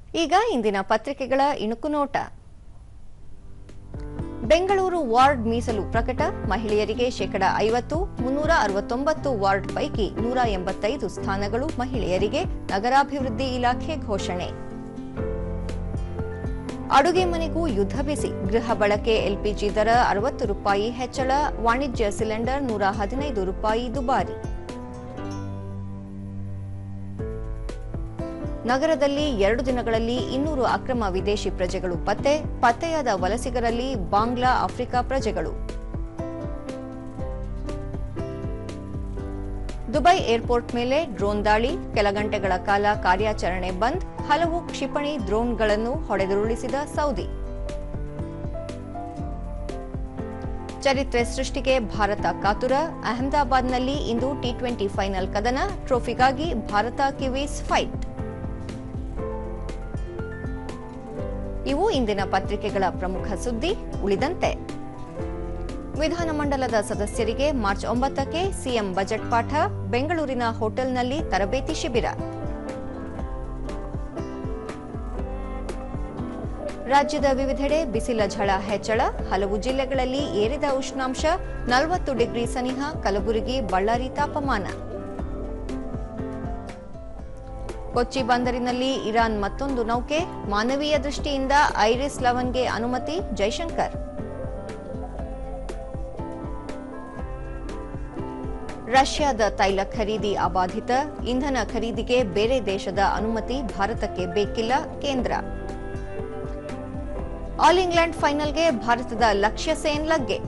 ಈಗ ಇಂದಿನ ಪತ್ರಿಕೆಗಳ ಇಣುಕು ನೋಟ. ಬೆಂಗಳೂರು ವಾರ್ಡ್ ಮೀಸಲು ಪ್ರಕಟ. ಮಹಿಳೆಯರಿಗೆ 50%, 369 ವಾರ್ಡ್ ಪೈಕಿ 185 ಸ್ಥಾನಗಳು ಮಹಿಳೆಯರಿಗೆ. ನಗರಾಭಿವೃದ್ಧಿ ಇಲಾಖೆ ಘೋಷಣೆ. ಅಡುಗೆ ಮನೆಗೂ ಯುದ್ಧ ಬಿಸಿ. ಗೃಹ ಬಳಕೆ ಎಲ್ಪಿಜಿ ದರ ₹60 ಹೆಚ್ಚಳ. ವಾಣಿಜ್ಯ ಸಿಲಿಂಡರ್ ₹115 ದುಬಾರಿ. ನಗರದಲ್ಲಿ 2 ದಿನಗಳಲ್ಲಿ 200 ಅಕ್ರಮ ವಿದೇಶಿ ಪ್ರಜೆಗಳು ಪತ್ತೆ. ಪತ್ತೆಯಾದ ವಲಸಿಗರಲ್ಲಿ ಬಾಂಗ್ಲಾ, ಆಫ್ರಿಕಾ ಪ್ರಜೆಗಳು. ದುಬೈ ಏರ್ಪೋರ್ಟ್ ಮೇಲೆ ಡ್ರೋನ್ ದಾಳಿ. ಕೆಲ ಗಂಟೆಗಳ ಕಾಲ ಕಾರ್ಯಾಚರಣೆ ಬಂದ್. ಹಲವು ಕ್ಷಿಪಣಿ ಡ್ರೋನ್ಗಳನ್ನು ಹೊಡೆದುರುಳಿಸಿದ ಸೌದಿ. ಚರಿತ್ರೆ ಸೃಷ್ಟಿಗೆ ಭಾರತ ಕಾತುರ. ಅಹಮದಾಬಾದ್ನಲ್ಲಿ ಇಂದು ಟಿ20 ಫೈನಲ್ ಕದನ. ಟ್ರೋಫಿಗಾಗಿ ಭಾರತ ಕಿವೀಸ್ ಫೈಟ್. ಇವು ಇಂದಿನ ಪತ್ರಿಕೆಗಳ ಪ್ರಮುಖ ಸುದ್ದಿ. ಉಳಿದಂತೆ ವಿಧಾನಮಂಡಲದ ಸದಸ್ಯರಿಗೆ ಮಾರ್ಚ್ 9ಕ್ಕೆ ಸಿಎಂ ಬಜೆಟ್ ಪಾಠ. ಬೆಂಗಳೂರಿನ ಹೋಟೆಲ್ನಲ್ಲಿ ತರಬೇತಿ ಶಿಬಿರ. ರಾಜ್ಯದ ವಿವಿಧೆಡೆ ಬಿಸಿಲ ಝಳ ಹೆಚ್ಚಳ. ಹಲವು ಜಿಲ್ಲೆಗಳಲ್ಲಿ ಏರಿದ ಉಷ್ಣಾಂಶ. 40 ಡಿಗ್ರಿ ಸನಿಹ ಕಲಬುರಗಿ, ಬಳ್ಳಾರಿ ತಾಪಮಾನ. ಕೊಚ್ಚಿ ಬಂದರಿನಲ್ಲಿ ಇರಾನ್ ಮತ್ತೊಂದು ನೌಕೆ. ಮಾನವೀಯ ದೃಷ್ಟಿಯಿಂದ ಐರಿಸ್ 11ಗೆ ಅನುಮತಿ. ಜೈಶಂಕರ್. ರಷ್ಯಾದ ತೈಲ ಖರೀದಿ ಅಬಾಧಿತ. ಇಂಧನ ಖರೀದಿಗೆ ಬೇರೆ ದೇಶದ ಅನುಮತಿ ಭಾರತಕ್ಕೆ ಬೇಕಿಲ್ಲ. ಕೇಂದ್ರ. ಆಲ್ ಇಂಗ್ಲೆಂಡ್ ಫೈನಲ್ಗೆ ಭಾರತದ ಲಕ್ಷ್ಯ ಸೇನ್ ಲಗ್ಗೆ.